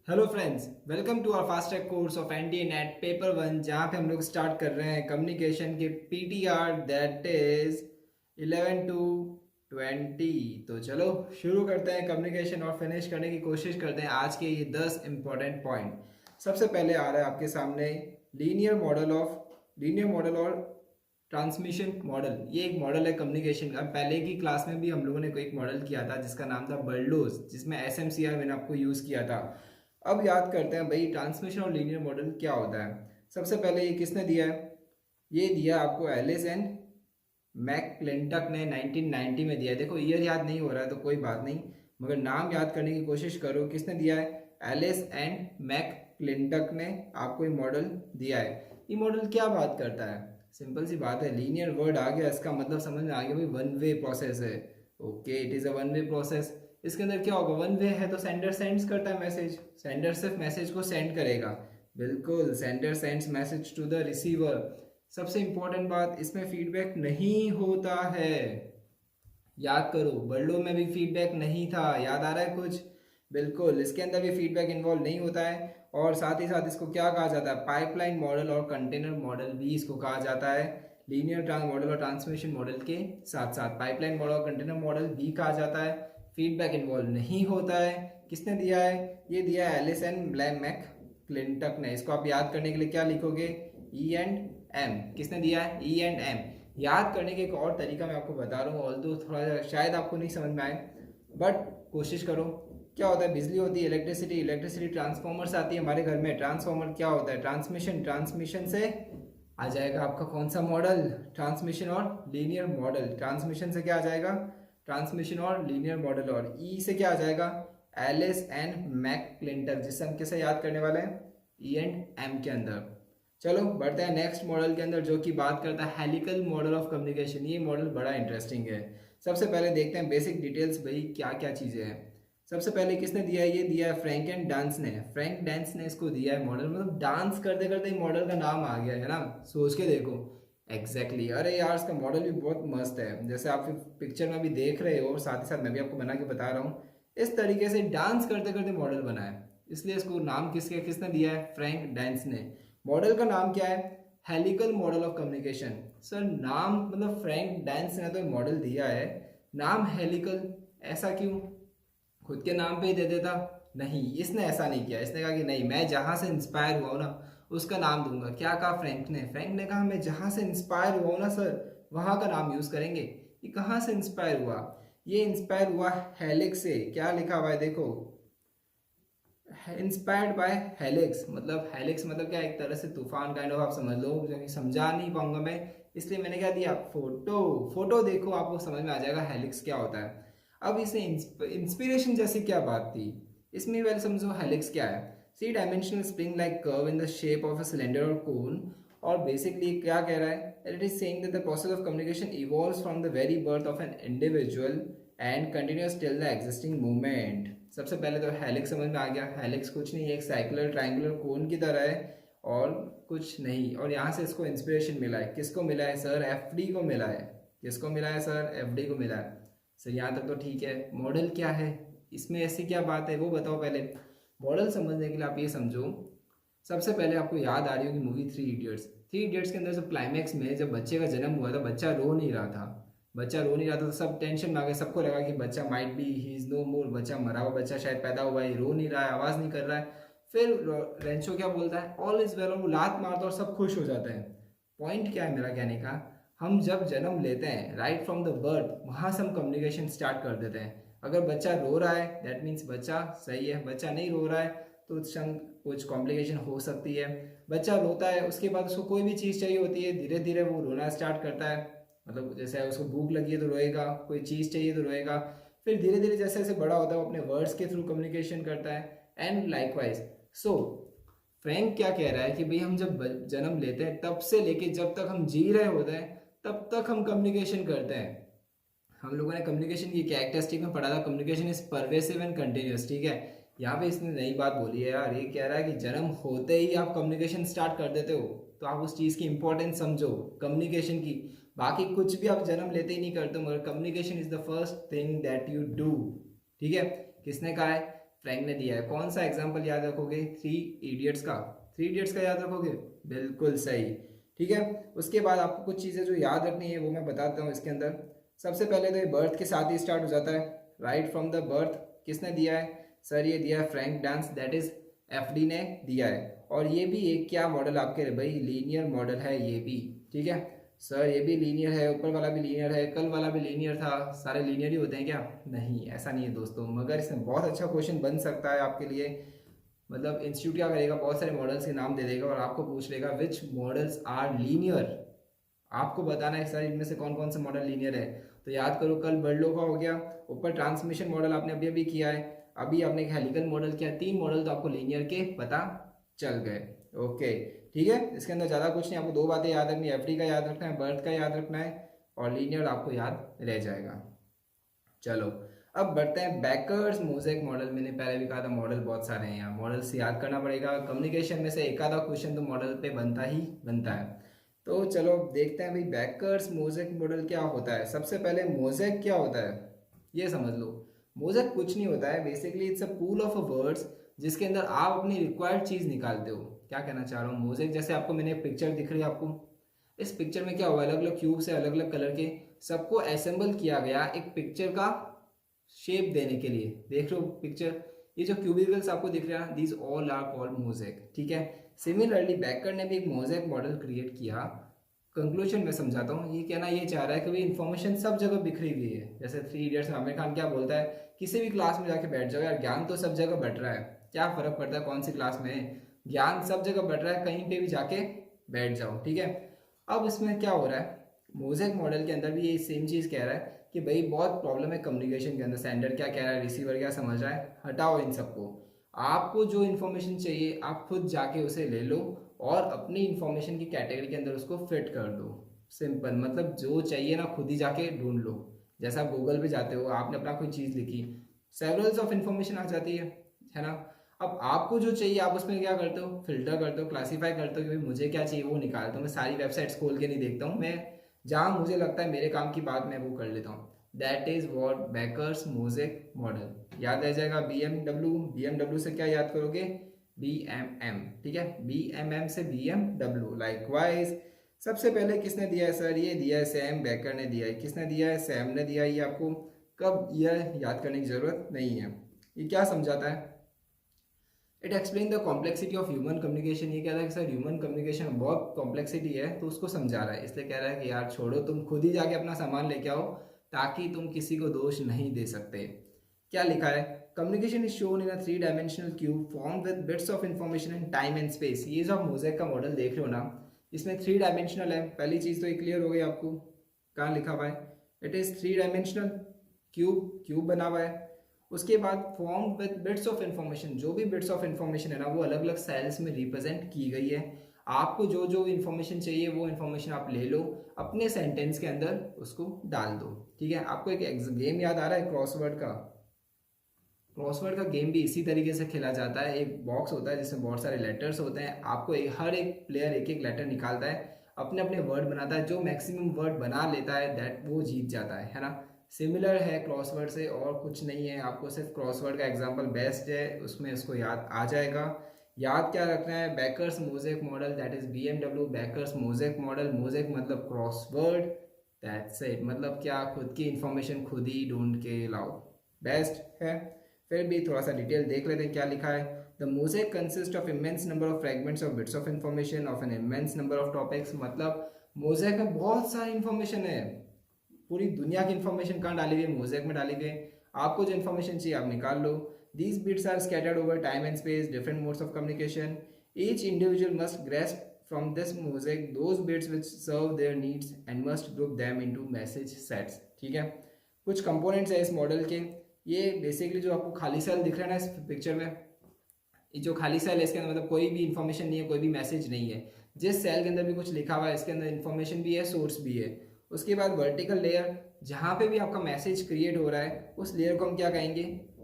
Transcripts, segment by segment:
Hello friends, welcome to our fast track course of NTA NET paper one, जहाँ पे हम लोग start कर रहे हैं कम्युनिकेशन के पीटीआर दैट इज 11 टू 20। तो चलो शुरू करते हैं कम्युनिकेशन और फिनिश करने की कोशिश करते हैं आज के ये 10 इंपॉर्टेंट पॉइंट। सबसे पहले आ रहा है आपके सामने लीनियर मॉडल और ट्रांसमिशन मॉडल। ये एक मॉडल है कम्युनिकेशन का। पहले की क्लास में भी हम लोगों ने एक मॉडल किया था जिसका नाम था बर्डोज, जिसमें एसएमसीआर मैंने आपको यूज़ किया था। अब याद करते हैं भाई ट्रांसमिशन और लीनियर मॉडल क्या होता है। सबसे पहले ये किसने दिया है? ये दिया आपको एलिस एंड मैकक्लिंटक ने 1990 में दिया है। देखो ईयर याद नहीं हो रहा है तो कोई बात नहीं, मगर नाम याद करने की कोशिश करो। किसने दिया है? एलिस एंड मैकक्लिंटक ने आपको ये मॉडल दिया है। ये मॉडल क्या बात करता है? सिंपल सी बात है, लीनियर वर्ड आ गया, इसका मतलब समझ में आ गया भाई, वन वे प्रोसेस है। Okay, it is a one way process. इसके अंदर क्या होगा? वन वे है तो सेंडर सेंड्स करता है मैसेज, सेंडर सिर्फ मैसेज को सेंड करेगा। बिल्कुल, sender sends message to the receiver. सबसे इंपॉर्टेंट बात, इसमें फीडबैक नहीं होता है। याद करो, बर्डो में भी फीडबैक नहीं था। याद आ रहा है कुछ? बिल्कुल, इसके अंदर भी फीडबैक इन्वॉल्व नहीं होता है। और साथ ही साथ इसको क्या कहा जाता है? पाइपलाइन मॉडल और कंटेनर मॉडल भी इसको कहा जाता है। लीनियर मॉडल और ट्रांसमिशन मॉडल के साथ साथ पाइपलाइन मॉडल और कंटेनर मॉडल भी कहा जाता है। फीडबैक इन्वॉल्व नहीं होता है। किसने दिया है? ये दिया है एलिस एंड मैक क्लिंटक ने। इसको आप याद करने के लिए क्या लिखोगे? E and M. किसने दिया है? E and M. याद करने के एक और तरीका मैं आपको बता रहा हूँ, ऑल्दो थोड़ा शायद आपको नहीं समझ में आए, बट कोशिश करो। क्या होता है? बिजली होती है, इलेक्ट्रिसिटी, इलेक्ट्रिसिटी ट्रांसफॉर्मर से आती है हमारे घर में। ट्रांसफॉर्मर क्या होता है? ट्रांसमिशन, ट्रांसमिशन से आ जाएगा आपका कौन सा मॉडल? ट्रांसमिशन और लीनियर मॉडल। ट्रांसमिशन से क्या आ जाएगा? ट्रांसमिशन और लीनियर मॉडल। और ई से क्या आ जाएगा? एलिस एंड मैक क्लिंटक, जिससे हम किसे याद करने वाले हैं? ई एंड एम के अंदर। चलो बढ़ते हैं नेक्स्ट मॉडल के अंदर, जो कि बात करता है हेलिकल मॉडल ऑफ कम्युनिकेशन। ये मॉडल बड़ा इंटरेस्टिंग है। सबसे पहले देखते हैं बेसिक डिटेल्स, भाई क्या क्या चीज़ें हैं। सबसे पहले किसने दिया है? ये दिया है फ्रैंक एंड डांस ने। फ्रैंक डांस ने इसको दिया है मॉडल। मतलब डांस करते करते मॉडल का नाम आ गया है ना, सोच के देखो। एग्जैक्टली अरे यार, इसका मॉडल भी बहुत मस्त है, जैसे आप पिक्चर में भी देख रहे हो और साथ ही साथ मैं भी आपको बना के बता रहा हूँ। इस तरीके से डांस करते करते मॉडल बना है, इसलिए इसको नाम किसने दिया है? फ्रैंक डांस ने। मॉडल का नाम क्या है? Helical model of communication. Sir नाम मतलब फ्रैंक डांस ने तो मॉडल दिया है, नाम हेलिकल, ऐसा क्यों? खुद के नाम पे ही दे देता। नहीं, इसने ऐसा नहीं किया। इसने कहा कि नहीं, मैं जहाँ से इंस्पायर हुआ हूँ ना उसका नाम दूंगा। क्या कहा फ्रैंक ने? फ्रैंक ने कहा मैं जहाँ से इंस्पायर हुआ हूँ ना सर, वहाँ का नाम यूज़ करेंगे। ये कहाँ से इंस्पायर हुआ? ये इंस्पायर हुआ हेलिक्स से। क्या लिखा हुआ है देखो, इंस्पायर्ड बाय हेलिक्स। मतलब हेलिक्स मतलब क्या? एक तरह से तूफान काइंड ऑफ, आप समझ लो। क्योंकि समझा नहीं पाऊंगा मैं, इसलिए मैंने क्या दिया? फोटो। फोटो देखो, आपको समझ में आ जाएगा हेलिक्स क्या होता है। अब इसे इंस्पिरेशन जैसी क्या बात थी इसमें? पहले समझो हेलिक्स क्या है। सी dimensional spring like curve in the shape of a cylinder और कोन। और बेसिकली क्या कह रहा है? It is saying that the process of communication evolves from the very birth of an individual and continues till the existing movement. सबसे पहले तो helix समझ में आ गया। हेलिक्स कुछ नहीं है, एक साइक्लर ट्रायंगुलर कोन की तरह है और कुछ नहीं। और यहाँ से इसको इंस्पिरेशन मिला है। किसको मिला है सर? एफडी को मिला है। किसको मिला है सर? एफडी को मिला है। सर यहाँ तक तो ठीक है। मॉडल क्या है? इसमें ऐसी क्या बात है वो बताओ पहले। मॉडल समझने के लिए आप ये समझो, सबसे पहले आपको याद आ रही होगी movie three idiots. Three idiots के अंदर जब क्लाइमैक्स में जब बच्चे का जन्म हुआ था, बच्चा रो नहीं रहा था। बच्चा रो नहीं रहा था तो सब टेंशन में आ गए। सबको लगा कि बच्चा might be he is no more, बच्चा मरा हुआ बच्चा शायद पैदा हुआ है, रो नहीं रहा है, आवाज़ नहीं कर रहा है। फिर रेंचो क्या बोलता है? ऑल इज वेल, और वो लात मारता है और सब खुश हो जाते हैं। पॉइंट क्या है मेरा कहने का? हम जब जन्म लेते हैं, राइट फ्रॉम द बर्थ, वहाँ से हम कम्युनिकेशन स्टार्ट कर देते हैं। अगर बच्चा रो रहा है दैट मीन्स बच्चा सही है, बच्चा नहीं रो रहा है तो कुछ कॉम्प्लिकेशन हो सकती है। बच्चा रोता है, उसके बाद उसको कोई भी चीज़ चाहिए होती है, धीरे धीरे वो रोना स्टार्ट करता है। मतलब जैसे उसको भूख लगी है तो रोएगा, कोई चीज़ चाहिए तो रोएगा। फिर धीरे धीरे जैसे जैसे बड़ा होता है वो अपने वर्ड्स के थ्रू कम्युनिकेशन करता है एंड लाइकवाइज। सो फ्रैंक क्या कह रहा है कि भाई हम जब जन्म लेते हैं तब से लेके जब तक हम जी रहे होते हैं तब तक हम कम्युनिकेशन करते हैं। हम लोगों ने कम्युनिकेशन की कैरेक्टरिस्टिक में पढ़ा था, communication is pervasive and continuous. ठीक है, यहाँ पे इसने नई बात बोली है यार। ये कह रहा है कि जन्म होते ही आप कम्युनिकेशन स्टार्ट कर देते हो, तो आप उस चीज़ की इंपॉर्टेंस समझो कम्युनिकेशन की। बाकी कुछ भी आप जन्म लेते ही नहीं करते, मगर communication is the first thing that you do. ठीक है, किसने कहा है? फ्रैंक ने दिया है। कौन सा एग्जाम्पल याद रखोगे? थ्री इडियट्स का। थ्री इडियट्स का याद रखोगे? बिल्कुल सही। ठीक है, उसके बाद आपको कुछ चीज़ें जो याद रखनी है वो मैं बताता हूँ इसके अंदर। सबसे पहले तो ये बर्थ के साथ ही स्टार्ट हो जाता है। राइट फ्रॉम द बर्थ किसने दिया है? सर ये दिया है Frank dance, that is FD ने दिया है। और ये भी एक क्या मॉडल आपके भाई? लीनियर मॉडल है ये भी। ठीक है सर, ये भी लीनियर है, ऊपर वाला भी लीनियर है, कल वाला भी लीनियर था। सारे लीनियर ही होते हैं क्या? नहीं, ऐसा नहीं है दोस्तों, मगर इसमें बहुत अच्छा क्वेश्चन बन सकता है आपके लिए। मतलब इंस्टीट्यूट क्या करेगा, बहुत सारे मॉडल्स के नाम दे देगा और आपको पूछ लेगा विच मॉडल्स आर लीनियर। आपको बताना है सर इनमें से कौन कौन से मॉडल लीनियर है। तो याद करो, कल बर्डलो का हो गया, ऊपर ट्रांसमिशन मॉडल आपने अभी अभी किया है, अभी आपने हेलिकल मॉडल किया, तीन मॉडल तो आपको लीनियर के पता चल गए। ओके ठीक है, इसके अंदर ज़्यादा कुछ नहीं, आपको दो बातें याद रखनी है, एफडी का याद रखना है, बर्थ का याद रखना है, और लीनियर आपको याद रह जाएगा। चलो अब बढ़ते हैं बैकर्स मोज़ेक मॉडल। मैंने पहले भी कहा था मॉडल बहुत सारे हैं, यहाँ मॉडल्स याद करना पड़ेगा। कम्युनिकेशन में से एक आधा क्वेश्चन तो मॉडल पे बनता ही बनता है। तो चलो देखते हैं भाई बैकर्स मोज़ेक मॉडल क्या होता है। सबसे पहले मोज़ेक क्या होता है ये समझ लो। मोज़ेक कुछ नहीं होता है, basically it's a pool of words जिसके अंदर आप अपनी रिक्वायर्ड चीज़ निकालते हो। क्या कहना चाह रहा हूँ, मोज़ेक जैसे आपको मैंने पिक्चर दिख रही है आपको, इस पिक्चर में क्या हुआ, अलग अलग क्यूब से अलग अलग कलर के सबको असेंबल किया गया एक पिक्चर का शेप देने के लिए। देख रहे हो पिक्चर, ये जो क्यूबिकल्स आपको दिख रहा है, these all are called mosaic. ठीक है, सिमिलरली बैकर ने भी एक मोज़ेक मॉडल क्रिएट किया। कंक्लूजन में समझाता हूँ, ये कहना ये चाह रहा है कि भाई इन्फॉर्मेशन सब जगह बिखरी हुई है। जैसे थ्री इडियट्स में आमिर खान क्या बोलता है, किसी भी क्लास में जाके बैठ जाओ यार, ज्ञान तो सब जगह बट रहा है, क्या फर्क पड़ता है कौन सी क्लास में है, ज्ञान सब जगह बट रहा है, कहीं पे भी जाके बैठ जाओ। ठीक है, अब इसमें क्या हो रहा है, मोज़ेक मॉडल के अंदर भी ये सेम चीज़ कह रहा है कि भाई बहुत प्रॉब्लम है कम्युनिकेशन के अंदर, सेंडर क्या कह रहा है, रिसीवर क्या समझ रहा है, हटाओ इन सबको, आपको जो इन्फॉर्मेशन चाहिए आप खुद जाके उसे ले लो और अपनी इन्फॉर्मेशन की कैटेगरी के अंदर उसको फिट कर दो। सिंपल, मतलब जो चाहिए ना खुद ही जाके ढूंढ लो। जैसा आप गूगल पे जाते हो, आपने अपना कोई चीज़ लिखी, सेवरल्स ऑफ इन्फॉर्मेशन आ जाती है ना। अब आपको जो चाहिए आप उसमें क्या करते हो, फिल्टर करते हो, क्लासीफाई करते हो कि भाई मुझे क्या चाहिए वो निकालता हूँ। मैं सारी वेबसाइट्स खोल के नहीं देखता हूँ, मैं जहाँ मुझे लगता है मेरे काम की बात मैं वो कर लेता हूँ। That is what bakers mosaic model. याद रह जाएगा बी एम डब्ल्यू से क्या याद करोगे, BMM। ठीक है, BMM से BMW। लाइकवाइज सबसे पहले किसने दिया है सर, ये दिया है सैम बैकर ने दिया है। किसने दिया है, सैम ने दिया है। ये आपको कब यह याद करने की जरूरत नहीं है। ये क्या समझाता है, it explain the complexity of human communication. ये कह रहा है कि सर ह्यूमन कम्युनिकेशन में बहुत कॉम्प्लेक्सिटी है, तो उसको समझा रहा है। इसलिए कह रहा है कि यार छोड़ो, तुम खुद ही जाके अपना सामान लेके आओ, ताकि तुम किसी को दोष नहीं दे सकते। क्या लिखा है, communication is shown in a three dimensional cube form with bits of information in time and space. ये जो आप मोज़ेक का मॉडल देख रहे हो ना, इसमें थ्री डायमेंशनल है। पहली चीज़ तो ये क्लियर हो गई आपको, कहाँ लिखा हुआ है, it is three dimensional cube, cube बना हुआ है। उसके बाद form with bits of information, जो भी बिट्स ऑफ इन्फॉर्मेशन है ना वो अलग अलग सेल्स में रिप्रेजेंट की गई है। आपको जो जो इन्फॉर्मेशन चाहिए वो इन्फॉर्मेशन आप ले लो, अपने सेंटेंस के अंदर उसको डाल दो। ठीक है, आपको एक गेम याद आ रहा है क्रॉसवर्ड का। क्रॉसवर्ड का गेम भी इसी तरीके से खेला जाता है। एक बॉक्स होता है जिसमें बहुत सारे लेटर्स होते हैं, आपको हर एक प्लेयर एक एक लेटर निकालता है, अपने अपने वर्ड बनाता है, जो मैक्सिमम वर्ड बना लेता है दैट वो जीत जाता है ना। सिमिलर है क्रॉसवर्ड से, और कुछ नहीं है, आपको सिर्फ क्रॉसवर्ड का एग्जांपल बेस्ट है, उसमें इसको याद आ जाएगा। याद क्या रखना है, bakers mosaic model, that is BMW bakers mosaic model. Mosaic मतलब क्रॉसवर्ड, दैट्स इट, मतलब क्या, खुद की इंफॉर्मेशन खुद ही ढूंढ के लाओ, बेस्ट है। फिर भी थोड़ा सा डिटेल देख लेते हैं क्या लिखा है। The mosaic consist of immense number of fragments of bits of information of an immense number of topics. मतलब मोज़ेक में बहुत सारी इन्फॉर्मेशन है, पूरी दुनिया की इन्फॉर्मेशन कहाँ डाली गई, मोज़ेक में डाली गई। आपको जो इन्फॉर्मेशन चाहिए आप निकाल लो। These bits are scattered over time and space, different modes of communication. Each individual must grasp from this mosaic those bits which serve their needs and must group them into message sets. ठीक है, कुछ components है इस model के। ये basically जो आपको खाली सेल दिख रहा है ना इस पिक्चर में, ये जो खाली सेल है इसके अंदर मतलब कोई भी इन्फॉर्मेशन नहीं है, कोई भी मैसेज नहीं है। जिस सेल के अंदर भी कुछ लिखा हुआ है इसके अंदर इन्फॉर्मेशन भी है, सोर्स भी है। उसके बाद वर्टिकल लेयर, जहाँ पे भी आपका मैसेज क्रिएट हो रहा है उस लेयर को हम क्या कहेंगे,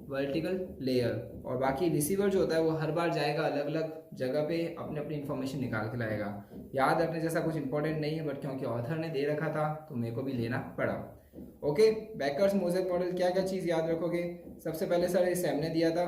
वर्टिकल लेयर। और बाकी रिसीवर जो होता है वो हर बार जाएगा अलग अलग जगह पे, अपने अपनी इन्फॉर्मेशन निकाल के लाएगा। याद रखने जैसा कुछ इंपॉर्टेंट नहीं है, बट क्योंकि ऑथर ने दे रखा था तो मेरे को भी लेना पड़ा। ओके, बैकर्स मोज़ेक मॉडल क्या क्या चीज़ याद रखोगे, सबसे पहले सर ये सैम ने दिया था,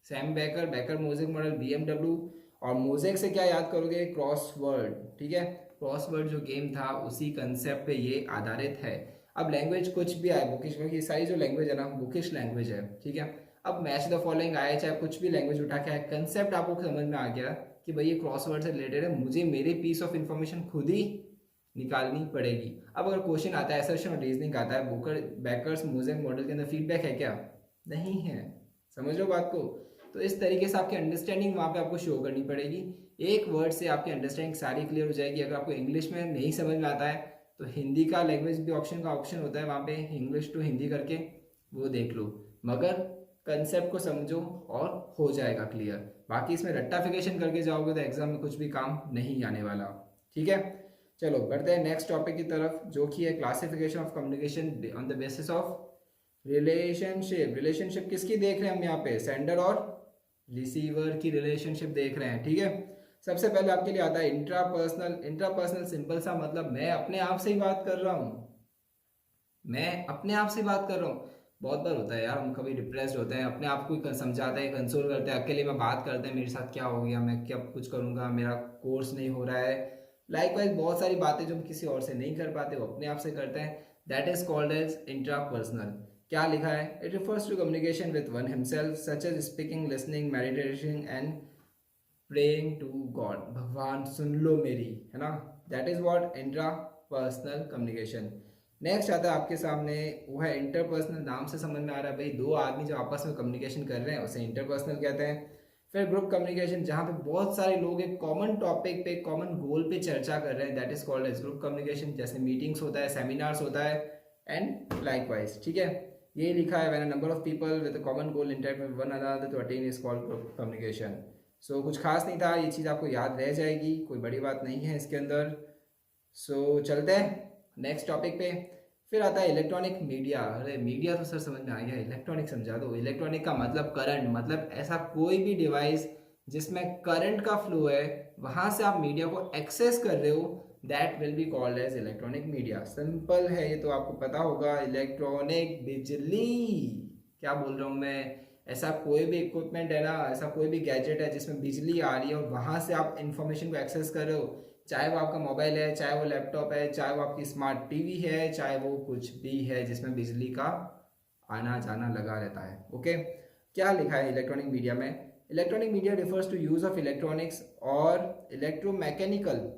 Sam Becker, Becker mosaic model, BMW। और मोजेक से क्या याद करोगे, क्रॉसवर्ड, ठीक है। क्रॉसवर्ड जो गेम था उसी कंसेप्ट पे ये आधारित है। अब लैंग्वेज कुछ भी आए, बुकिश, ये सारी जो लैंग्वेज है ना बुकिश लैंग्वेज है, ठीक है। अब मैच द फॉलोइंग आए, चाहे कुछ भी लैंग्वेज उठा के आए, कंसेप्ट आपको समझ में आ गया कि भाई ये क्रॉसवर्ड से रिलेटेड है, मुझे मेरे पीस ऑफ इन्फॉर्मेशन खुद ही निकालनी पड़ेगी। अब अगर क्वेश्चन आता है, असर्शन और रीजनिंग आता है, बुकर बैकर्स मोजेक मॉडल के अंदर फीडबैक है क्या, नहीं है, समझ लो बात को। तो इस तरीके से आपकी अंडरस्टैंडिंग वहाँ पे आपको शो करनी पड़ेगी। एक वर्ड से आपकी अंडरस्टैंडिंग सारी क्लियर हो जाएगी। अगर आपको इंग्लिश में नहीं समझ में आता है तो हिंदी का लैंग्वेज भी ऑप्शन होता है वहाँ पे, इंग्लिश टू हिंदी करके, वो देख लो, मगर कंसेप्ट को समझो और हो जाएगा क्लियर। बाकी इसमें रट्टाफिकेशन करके जाओगे तो एग्जाम में कुछ भी काम नहीं आने वाला, ठीक है। चलो बढ़ते हैं नेक्स्ट टॉपिक की तरफ, जो कि है classification of communication on the basis of relationship. Relationship किसकी देख रहे हैं हम यहाँ पे, सेंडर और रिसीवर की रिलेशनशिप देख रहे हैं, ठीक है। सबसे पहले आपके लिए आता है इंट्रापर्सनल। इंट्रापर्सनल सिंपल सा मतलब मैं अपने आप से ही बात कर रहा हूँ, मैं अपने आप से बात कर रहा हूँ। बहुत बार होता है यार, हम कभी डिप्रेस्ड होते हैं, अपने आप को ही समझाते हैं, कंसोल करते हैं, अकेले में बात करते हैं, मेरे साथ क्या हो गया, मैं क्या कुछ करूँगा, मेरा कोर्स नहीं हो रहा है। लाइकवाइज बहुत सारी बातें जो हम किसी और से नहीं कर पाते वो अपने आप से करते हैं, that is called as intrapersonal. क्या लिखा है, it refers to communication with one himself such as speaking, listening, meditation and praying to God, भगवान सुन लो मेरी, है ना, that is what intrapersonal communication. Next आता है आपके सामने, वो है इंटरपर्सनल। नाम से समझ में आ रहा है भाई, दो आदमी जो आपस में कम्युनिकेशन कर रहे हैं उसे इंटरपर्सनल कहते हैं। फिर ग्रुप कम्युनिकेशन, जहाँ पे बहुत सारे लोग एक कॉमन टॉपिक पे, कॉमन गोल पे चर्चा कर रहे हैं, that is called age group communication. जैसे मीटिंग्स होता है, सेमिनार्स होता है एंड लाइकवाइज, ठीक है। ये लिखा है, when a number of people with a common goal interact with one another to attain is called group communication. So कुछ खास नहीं था, ये चीज़ आपको याद रह जाएगी, कोई बड़ी बात नहीं है इसके अंदर। सो चलते हैं नेक्स्ट टॉपिक पे। फिर आता है इलेक्ट्रॉनिक मीडिया। अरे मीडिया तो सर समझ में आ गया, इलेक्ट्रॉनिक समझा दो। इलेक्ट्रॉनिक का मतलब करंट, मतलब ऐसा कोई भी डिवाइस जिसमें करंट का फ्लो है, वहां से आप मीडिया को एक्सेस कर रहे हो, that will be called as electronic media. Simple है, ये तो आपको पता होगा, इलेक्ट्रॉनिक बिजली, क्या बोल रहा हूँ मैं, ऐसा कोई भी इक्विपमेंट है ना, ऐसा कोई भी गैजेट है जिसमें बिजली आ रही है और वहां से आप इंफॉर्मेशन को एक्सेस कर रहे हो, चाहे वो आपका मोबाइल है, चाहे वो लैपटॉप है, चाहे वो आपकी स्मार्ट टीवी है, चाहे वो कुछ भी है जिसमें बिजली का आना जाना लगा रहता है, ओके। क्या लिखा है इलेक्ट्रॉनिक मीडिया में, electronic media refers to use of electronics और electromechanical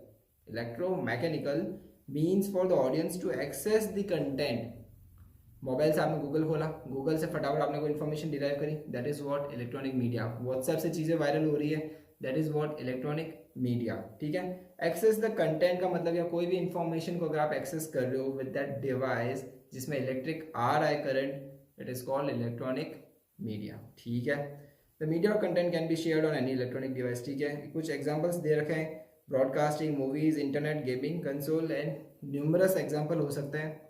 means for the audience to access the content. Mobile से आपने गूगल खोला, गूगल से फटाफट आपने कोई इन्फॉर्मेशन डिराइव करी, that is what electronic media. WhatsApp से चीज़ें वायरल हो रही है, that is what electronic media, ठीक है। एक्सेस द कंटेंट का मतलब, या कोई भी इंफॉर्मेशन को अगर आप एक्सेस कर रहे हो विद दैट डिवाइस जिसमें इलेक्ट्रिक आ रहा है current, it is called electronic media, ठीक है। द मीडिया और content can be shared on any electronic device, ठीक है। कुछ एग्जाम्पल्स दे रखे हैं, broadcasting, movies, internet, gaming console and numerous example हो सकते हैं।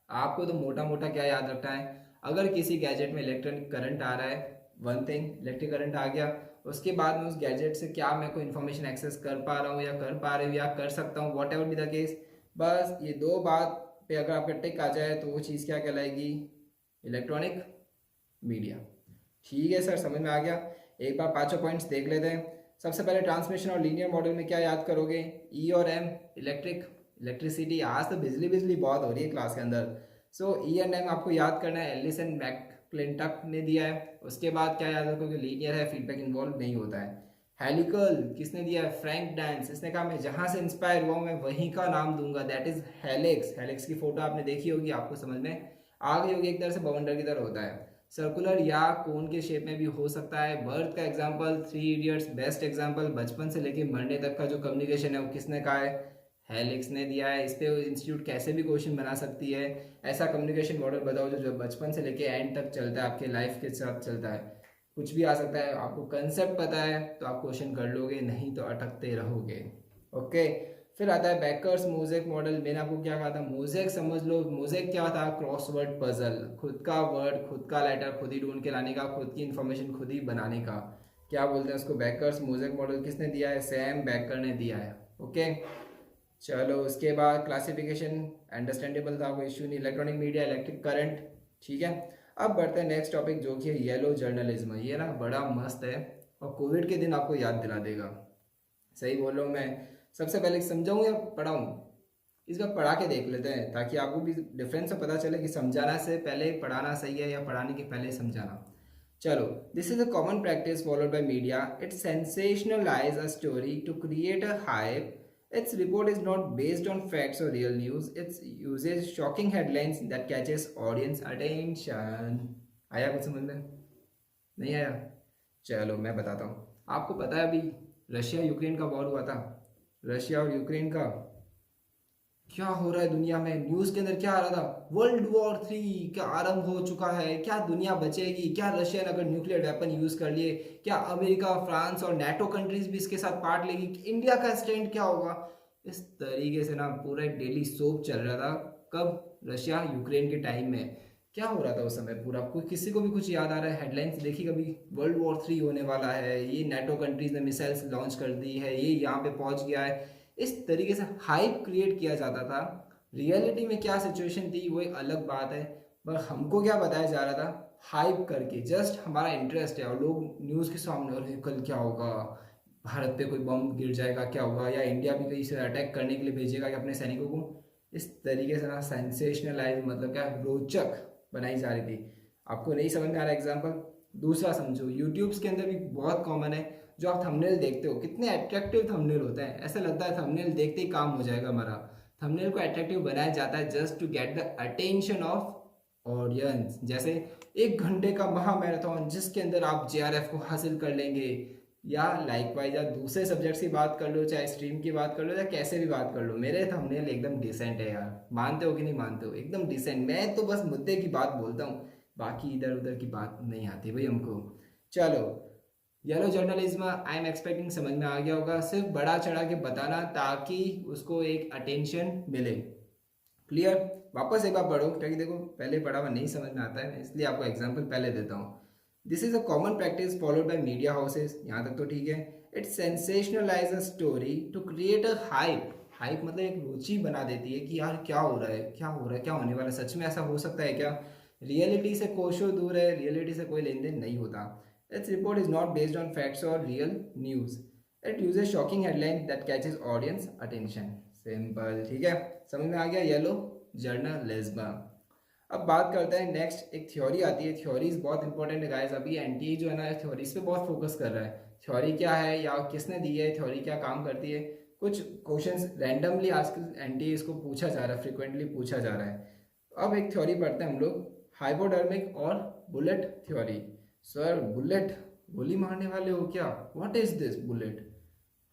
आपको तो मोटा मोटा क्या याद रखना है, अगर किसी गैजेट में इलेक्ट्रिक करंट आ रहा है, वन थिंग, इलेक्ट्रिक करंट आ गया, उसके बाद में उस गैजेट से क्या मैं कोई इन्फॉर्मेशन एक्सेस कर पा रहा हूँ या कर पा रही हूँ या कर सकता हूँ, what ever be the case, बस ये दो बात पे अगर आपका टिक आ जाए तो वो चीज़ क्या कहलाएगी, इलेक्ट्रॉनिक मीडिया, ठीक है सर, समझ में आ गया। एक बार पांचों पॉइंट्स देख लेते हैं। सबसे पहले ट्रांसमिशन और लीनियर मॉडल में क्या याद करोगे, ई और एम, इलेक्ट्रिसिटी। आज तो बिजली बिजली बहुत हो रही है क्लास के अंदर। सो ई एंड एम आपको याद करना है, एलिस एंड मैकक्लिंटक ने दिया है। उसके बाद क्या याद रखोगे, लीनियर है, फीडबैक इन्वॉल्व नहीं होता है। हेलिकल किसने दिया है, फ्रैंक डांस, इसने कहा मैं जहां से इंस्पायर हुआ मैं वहीं का नाम दूंगा, दैट इज हेलिक्स। हेलिक्स की फोटो आपने देखी होगी, आपको समझ में आ गई होगी, एक तरह से बवंडर की तरह होता है, सर्कुलर या कोन के शेप में भी हो सकता है। बर्थ का example, three idiots best example, बचपन से लेके मरने तक का जो कम्युनिकेशन है वो किसने कहा है, हेलिक्स ने दिया है। इस पे इंस्टीट्यूट कैसे भी क्वेश्चन बना सकती है, ऐसा कम्युनिकेशन मॉडल बताओ जो बचपन से लेके एंड तक चलता है, आपके लाइफ के साथ चलता है, कुछ भी आ सकता है। आपको कंसेप्ट पता है तो आप क्वेश्चन कर लोगे, नहीं तो अटकते रहोगे, ओके। फिर आता है बैकर्स मोजेक मॉडल। मैंने आपको क्या कहा था, मोजेक समझ लो, मोजेक क्या था, क्रॉसवर्ड पजल, खुद का वर्ड, खुद का लेटर खुद ही ढूंढ के लाने का, खुद की इंफॉर्मेशन खुद ही बनाने का, क्या बोलते हैं उसको, बैकर्स मोजेक मॉडल। किसने दिया है, सैम बैकर ने दिया है, ओके। चलो उसके बाद क्लासिफिकेशन अंडरस्टैंडेबल था, कोई इश्यू नहीं। इलेक्ट्रॉनिक मीडिया, इलेक्ट्रिक करंट, ठीक है। अब बढ़ते हैं नेक्स्ट टॉपिक जो कि है येलो जर्नलिज्म। ये ना बड़ा मस्त है और कोविड के दिन आपको याद दिला देगा। सही बोल रहा हूँ मैं? सबसे पहले समझाऊँ या पढ़ाऊँ? इस बार पढ़ा के देख लेते हैं ताकि आपको भी डिफरेंस पता चले कि समझाना से पहले पढ़ाना सही है या पढ़ाने के पहले समझाना। चलो, this is a common practice followed by media. It sensationalize a story to create a hype. Its report is not based on facts or real news. It uses shocking headlines that catches audience attention. आया कुछ समझ में? नहीं आया? चलो मैं बताता हूँ। आपको पता है अभी रशिया यूक्रेन का वॉर हुआ था। रशिया और यूक्रेन का क्या हो रहा है दुनिया में? न्यूज के अंदर क्या आ रहा था? वर्ल्ड वॉर 3 क्या आरंभ हो चुका है? क्या दुनिया बचेगी? क्या रशिया ने अगर न्यूक्लियर वेपन यूज कर लिए, क्या अमेरिका, फ्रांस और नेटो कंट्रीज भी इसके साथ पार्ट लेगी? इंडिया का स्टैंड क्या होगा? इस तरीके से ना पूरा डेली सोप चल रहा था। कब? रशिया यूक्रेन के टाइम में। क्या हो रहा था उस समय? पूरा कोई किसी को भी कुछ याद आ रहा है? हेडलाइंस देखी कभी? वर्ल्ड वॉर 3 होने वाला है, ये नेटो कंट्रीज ने मिसाइल्स लॉन्च कर दी है, ये यहाँ पे पहुंच गया है। इस तरीके से हाइप क्रिएट किया जाता था। रियलिटी में क्या सिचुएशन थी वो एक अलग बात है, पर हमको क्या बताया जा रहा था? हाइप करके जस्ट हमारा इंटरेस्ट है और लोग न्यूज़ के सामने, अरे कल क्या होगा, भारत पे कोई बम गिर जाएगा क्या होगा, या इंडिया भी कहीं से अटैक करने के लिए भेजेगा या अपने सैनिकों को। इस तरीके से ना सेंसेशनलाइज मतलब क्या, रोचक बनाई जा रही थी। आपको नहीं समझ में आ रहा एग्जाम्पल? दूसरा समझो, यूट्यूब्स के अंदर भी बहुत कॉमन है। जो आप थंबनेल देखते हो, कितने अट्रैक्टिव थंबनेल होते हैं। ऐसा लगता है थंबनेल देखते ही काम हो जाएगा हमारा। थंबनेल को अट्रैक्टिव बनाया जाता है just to get the attention of audience. जैसे 1 घंटे का महा मैराथन जिसके अंदर आप जेआरएफ को हासिल कर लेंगे, या लाइकवाइज या दूसरे सब्जेक्ट्स की बात कर लो, चाहे स्ट्रीम की बात कर लो या कैसे भी बात कर लो, मेरे थंबनेल एकदम डिसेंट है यार। मानते हो कि नहीं मानते हो? एकदम डिसेंट। मैं तो बस मुद्दे की बात बोलता हूँ, बाकी इधर उधर की बात नहीं आती भाई हमको। चलो, yellow journalism I am expecting समझ में आ गया होगा। सिर्फ बड़ा चढ़ा के बताना ताकि उसको एक अटेंशन मिले। क्लियर? वापस एक बार पढ़ो क्योंकि देखो पहले पढ़ा हुआ नहीं समझ में आता है, इसलिए आपको एग्जांपल पहले देता हूँ। This is a common practice followed by media houses. यहाँ तक तो ठीक है। It sensationalize a story to create a hype. Hype मतलब एक रुचि बना देती है कि यार क्या हो रहा है, क्या हो रहा है, क्या होने वाला है, सच में ऐसा हो सकता है क्या? रियलिटी से कोसों दूर है, रियलिटी से कोई लेन देन नहीं होता। Its report is not based on facts और real news. It uses shocking headline that catches audience attention. Simple, ठीक है? समझ में आ गया येलो जर्नलिज्म। अब बात करते हैं नेक्स्ट, एक थ्योरी आती है। थ्योरीज बहुत इंपॉर्टेंट है गाइस। अभी एनटीए जो है ना थ्योरीज पे बहुत फोकस कर रहा है। थ्योरी क्या है या किसने दी है, थ्योरी क्या काम करती है, कुछ क्वेश्चंस रैंडमली आजकल एनटीए इसको पूछा जा रहा है, फ्रिक्वेंटली पूछा जा रहा है। अब एक थ्योरी पढ़ते हैं हम लोग, हाइपोडर्मिक और बुलेट थ्योरी। सर बुलेट, गोली मारने वाले हो क्या? What is this bullet?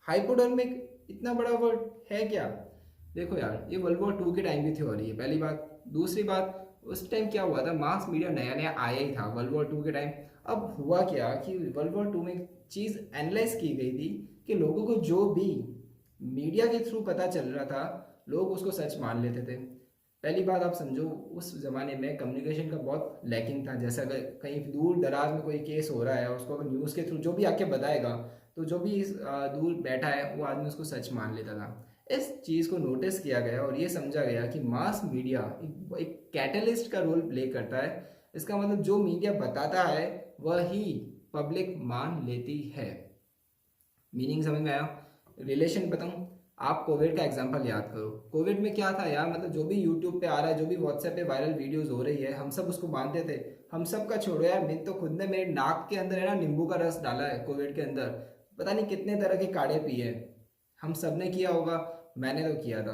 Hypodermic, इतना बड़ा वर्ड है क्या? देखो यार, ये वर्ल्ड वॉर 2 के टाइम की थ्योरी है, पहली बात। दूसरी बात, उस टाइम क्या हुआ था, मास मीडिया नया नया आया ही था वर्ल्ड वॉर 2 के टाइम। अब हुआ क्या कि वर्ल्ड वॉर 2 में एक चीज़ एनालाइज की गई थी कि लोगों को जो भी मीडिया के थ्रू पता चल रहा था, लोग उसको सच मान लेते थे। पहली बात आप समझो, उस ज़माने में कम्युनिकेशन का बहुत लैकिंग था। जैसे अगर कहीं दूर दराज में कोई केस हो रहा है, उसको अगर न्यूज़ के थ्रू जो भी आके बताएगा, तो जो भी दूर बैठा है वो आदमी उसको सच मान लेता था। इस चीज़ को नोटिस किया गया और ये समझा गया कि मास मीडिया एक कैटलिस्ट का रोल प्ले करता है। इसका मतलब जो मीडिया बताता है वही पब्लिक मान लेती है। मीनिंग समझ में आया? रिलेशन बताऊं? आप कोविड का एग्जांपल याद करो। कोविड में क्या था यार, मतलब जो भी यूट्यूब पे आ रहा है, जो भी व्हाट्सएप पे वायरल वीडियोस हो रही है, हम सब उसको मानते थे। हम सब का छोड़ो यार, मैं तो खुद ने मेरे नाक के अंदर है ना नींबू का रस डाला है कोविड के अंदर। पता नहीं कितने तरह के काढ़े पिए हैं। हम सब ने किया होगा, मैंने तो किया था।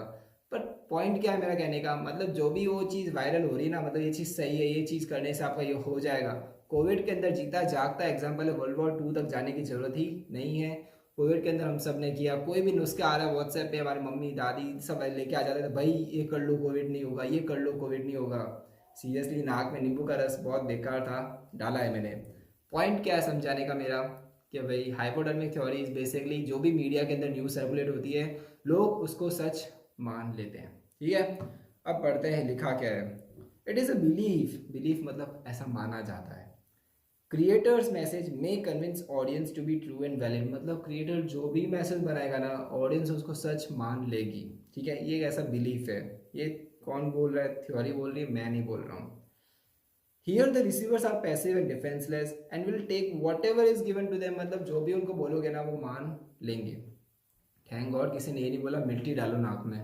पर पॉइंट क्या है मेरा कहने का, मतलब जो भी वो चीज़ वायरल हो रही है ना, मतलब ये चीज़ सही है, ये चीज़ करने से आपका ये हो जाएगा। कोविड के अंदर जीता जागता एग्जाम्पल है, वर्ल्ड वॉर 2 तक जाने की जरूरत ही नहीं है। कोविड के अंदर हम सब ने किया। कोई भी नुस्खा आ रहा है व्हाट्सएप पे, हमारी मम्मी दादी सब लेके आ जाते थे, भाई ये कर लो कोविड नहीं होगा, ये कर लो कोविड नहीं होगा। सीरियसली नाक में नींबू का रस बहुत बेकार था, डाला है मैंने। पॉइंट क्या है समझाने का मेरा, कि भाई हाइपोडर्मिक थ्योरी बेसिकली जो भी मीडिया के अंदर न्यूज़ सर्कुलेट होती है, लोग उसको सच मान लेते हैं। ठीक है? अब पढ़ते हैं लिखा क्या है। It is a belief. Belief मतलब ऐसा माना जाता है। Creators message may convince audience to be true and valid. मतलब क्रिएटर जो भी मैसेज बनाएगा ना, ऑडियंस उसको सच मान लेगी। ठीक है? ये एक ऐसा बिलीफ है। ये कौन बोल रहा है? थ्योरी बोल रही है, मैं नहीं बोल रहा हूँ। Here the receivers are passive and defenceless and will take whatever is given to them, मतलब जो भी उनको बोलोगे ना वो मान लेंगे। थैंक गॉड किसी ने ये नहीं बोला मिल्टी डालो नाक में,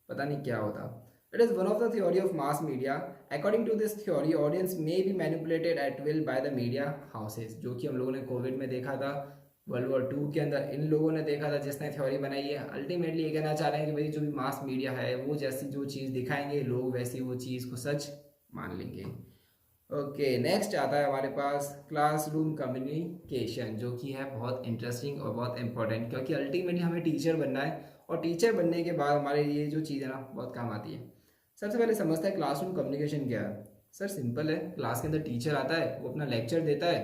पता नहीं क्या होता। It is one of the theory of mass media. According to this theory audience may be manipulated at will by the media houses, जो कि हम लोगों ने कोविड में देखा था, वर्ल्ड वॉर 2 के अंदर इन लोगों ने देखा था जिसने थ्योरी बनाई है। अल्टीमेटली ये कहना चाह रहे हैं कि भाई जो भी मास मीडिया है वो जैसी जो चीज़ दिखाएंगे लोग वैसी वो चीज़ को सच मान लेंगे। ओके नेक्स्ट आता है हमारे पास क्लासरूम कम्युनिकेशन, जो कि है बहुत इंटरेस्टिंग और बहुत इंपॉर्टेंट, क्योंकि अल्टीमेटली हमें टीचर बनना है और टीचर बनने के बाद हमारे ये जो चीज़ है ना बहुत काम आती है। सबसे पहले समझते हैं क्लासरूम कम्युनिकेशन क्या है। सर सिंपल है, क्लास के अंदर टीचर आता है, वो अपना लेक्चर देता है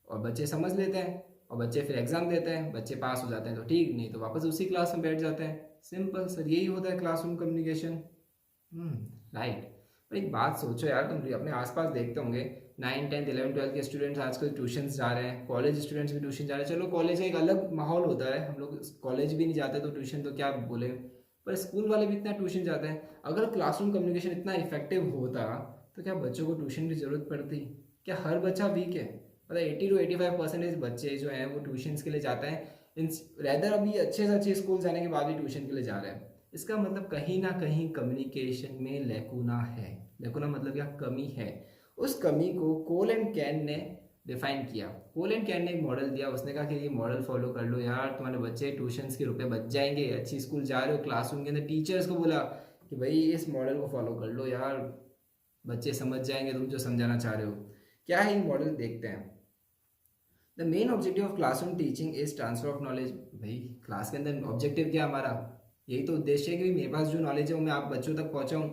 और बच्चे समझ लेते हैं और बच्चे फिर एग्जाम देते हैं, बच्चे पास हो जाते हैं तो ठीक, नहीं तो वापस उसी क्लास में बैठ जाते हैं। सिंपल सर, यही होता है क्लासरूम कम्युनिकेशन। राइट। पर एक बात सोचो यार, तुम अपने आसपास देखते होंगे 9, 10, 11, 12 के स्टूडेंट्स आजकल ट्यूशन्स जा रहे हैं, कॉलेज स्टूडेंट्स भी ट्यूशन जा रहे हैं। चलो कॉलेज का एक अलग माहौल होता है, हम लोग कॉलेज भी नहीं जाते तो ट्यूशन तो क्या बोले, पर स्कूल वाले भी इतना ट्यूशन जाते हैं। अगर क्लासरूम कम्युनिकेशन इतना इफेक्टिव होता तो क्या बच्चों को ट्यूशन की ज़रूरत पड़ती? क्या हर बच्चा वीक है? मतलब 80 to 85% बच्चे जो हैं वो ट्यूशन के लिए जाते हैं, इन रैदर अभी अच्छे से अच्छे स्कूल जाने के बाद भी ट्यूशन के लिए जा रहे हैं। इसका मतलब कहीं ना कहीं कम्युनिकेशन में लैकुना है। लैकुना मतलब क्या? कमी है। उस कमी को कोल एंड कैन ने डिफाइन किया। कोल एंड कैन ने एक मॉडल दिया, उसने कहा कि ये मॉडल फॉलो कर लो यार, तुम्हारे बच्चे ट्यूशन्स के रुपए बच जाएंगे, अच्छी स्कूल जा रहे हो, क्लासरूम के अंदर टीचर्स को बोला कि भाई इस मॉडल को फॉलो कर लो यार, बच्चे समझ जाएंगे तुम जो समझाना चाह रहे हो। क्या है ये मॉडल, देखते हैं। The main objective of classroom teaching is transfer of knowledge. भाई क्लास के अंदर ऑब्जेक्टिव क्या हमारा? यही तो उद्देश्य है कि मेरे पास जो नॉलेज है वो मैं आप बच्चों तक पहुंचाऊं।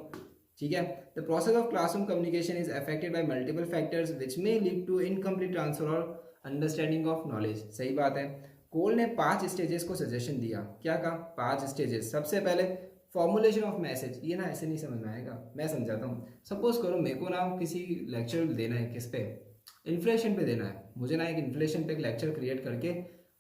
ठीक है। The process of classroom communication is affected by multiple factors which may lead to incomplete transfer और अंडरस्टैंडिंग ऑफ नॉलेज। सही बात है। कोल ने 5 स्टेजेस को सजेशन दिया। क्या कहा? 5 स्टेजेस। सबसे पहले फॉर्मुलेशन ऑफ मैसेज। ये ना ऐसे नहीं समझ में आएगा, मैं समझाता हूँ। सपोज करो मेरे को ना किसी लेक्चर देना है, किस पे? इन्फ्लेशन पे देना है मुझे ना, एक इन्फ्लेशन पे एक लेक्चर क्रिएट करके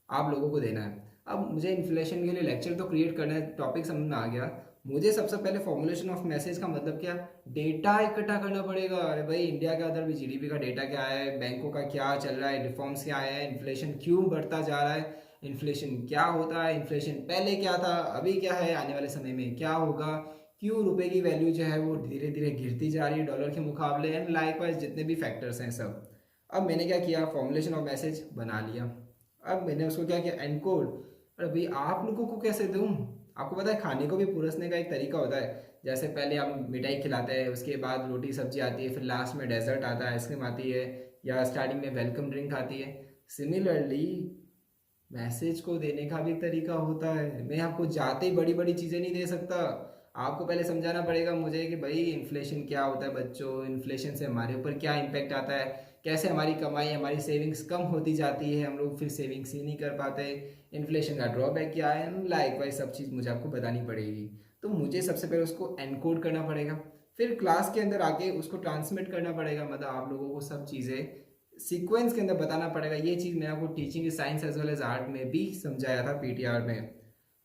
आप लोगों को देना है। अब मुझे इन्फ्लेशन के लिए लेक्चर तो क्रिएट करना है, टॉपिक समझ में आ गया। मुझे सबसे पहले फॉर्मुलेशन ऑफ मैसेज का मतलब क्या? डेटा इकट्ठा करना पड़ेगा। अरे भाई इंडिया के अंदर भी जीडीपी का डेटा क्या है, बैंकों का क्या चल रहा है, रिफॉर्म्स क्या आया है, इन्फ्लेशन क्यों बढ़ता जा रहा है, इन्फ्लेशन क्या होता है, इन्फ्लेशन पहले क्या था, अभी क्या है, आने वाले समय में क्या होगा, क्यों रुपए की वैल्यू जो है वो धीरे धीरे गिरती जा रही है डॉलर के मुकाबले, एंड लाइकवाइज जितने भी फैक्टर्स हैं सब। अब मैंने क्या किया, फॉर्मुलेशन ऑफ मैसेज बना लिया। अब मैंने उसको क्या किया, एनकोड। अरे भाई आप लोगों को कैसे दूं? आपको पता है खाने को भी पुरसने का एक तरीका होता है। जैसे पहले आप मिठाई खिलाते हैं, उसके बाद रोटी सब्जी आती है, फिर लास्ट में डेजर्ट आता है, आइसक्रीम आती है, या स्टार्टिंग में वेलकम ड्रिंक आती है। सिमिलरली मैसेज को देने का भी एक तरीका होता है। मैं आपको जाते ही बड़ी बड़ी चीज़ें नहीं दे सकता, आपको पहले समझाना पड़ेगा मुझे कि भाई इन्फ्लेशन क्या होता है बच्चों, इन्फ्लेशन से हमारे ऊपर क्या इम्पैक्ट आता है, कैसे हमारी कमाई हमारी सेविंग्स कम होती जाती है, हम लोग फिर सेविंग्स ही नहीं कर पाते, इन्फ्लेशन का ड्रॉबैक क्या है, लाइक वाइज सब चीज़ मुझे आपको बतानी पड़ेगी। तो मुझे सबसे पहले उसको एनकोड करना पड़ेगा, फिर क्लास के अंदर आके उसको ट्रांसमिट करना पड़ेगा, मतलब आप लोगों को सब चीज़ें सीक्वेंस के अंदर बताना पड़ेगा। ये चीज़ मैंने आपको teaching science as well as art में भी समझाया था, पीटीआर में।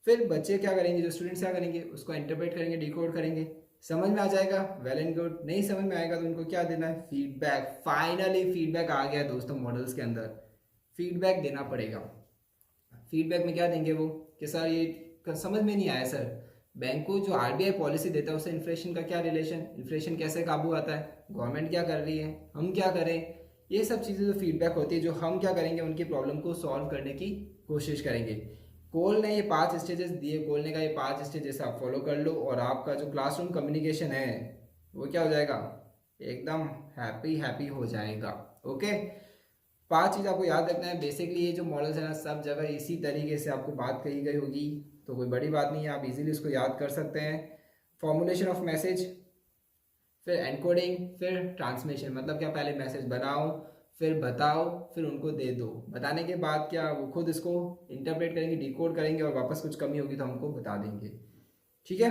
फिर बच्चे क्या करेंगे, जो स्टूडेंट्स क्या करेंगे, उसको इंटरप्रेट करेंगे, डिकोड करेंगे, समझ में आ जाएगा, वेल एंड गुड। नहीं समझ में आएगा तो उनको क्या देना है, फीडबैक। फाइनली फीडबैक आ गया दोस्तों, मॉडल्स के अंदर फीडबैक देना पड़ेगा। फीडबैक में क्या देंगे वो, कि सर ये समझ में नहीं आया सर, बैंक को जो आरबीआई पॉलिसी देता है उससे इन्फ्लेशन का क्या रिलेशन, इन्फ्लेशन कैसे काबू आता है, गवर्नमेंट क्या कर रही है, हम क्या करें। ये सब चीज़ें जो फीडबैक होती है, जो हम क्या करेंगे, उनकी प्रॉब्लम को सॉल्व करने की कोशिश करेंगे। कोल ने ये 5 स्टेजेस दिए, कोल ने कहा ये 5 स्टेजेस आप फॉलो कर लो और आपका जो क्लासरूम कम्युनिकेशन है वो क्या हो जाएगा, एकदम हैप्पी हैप्पी हो जाएगा। ओके, 5 चीज़ आपको याद रखना है। बेसिकली ये जो मॉडल्स है ना, सब जगह इसी तरीके से आपको बात कही गई होगी, तो कोई बड़ी बात नहीं है, आप इजीली इसको याद कर सकते हैं। फॉर्मुलेशन ऑफ मैसेज, फिर एनकोडिंग, फिर ट्रांसमिशन। मतलब क्या, पहले मैसेज बनाओ, फिर बताओ, फिर उनको दे दो, बताने के बाद क्या वो खुद इसको इंटरप्रेट करेंगे, डिकोड करेंगे, और वापस कुछ कमी होगी तो हमको बता देंगे। ठीक है।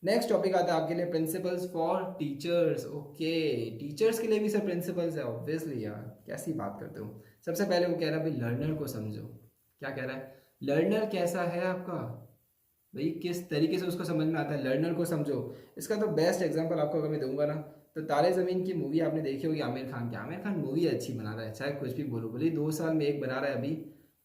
नेक्स्ट टॉपिक आता है आपके लिए principles for teachers. Okay, teachers के लिए भी सर प्रिंसिपल्स है, ऑब्वियसली यार, कैसी बात करते हो। सबसे पहले वो कह रहा है भाई लर्नर को समझो। क्या कह रहा है, लर्नर कैसा है आपका, भाई किस तरीके से उसको समझ में आता है, लर्नर को समझो। इसका तो बेस्ट एग्जांपल आपको अगर मैं दूंगा ना, तो तारे ज़मीन की मूवी आपने देखी होगी आमिर खान की। आमिर खान मूवी अच्छी बना रहा है, चाहे कुछ भी बोलो, भले 2 साल में एक बना रहा है अभी,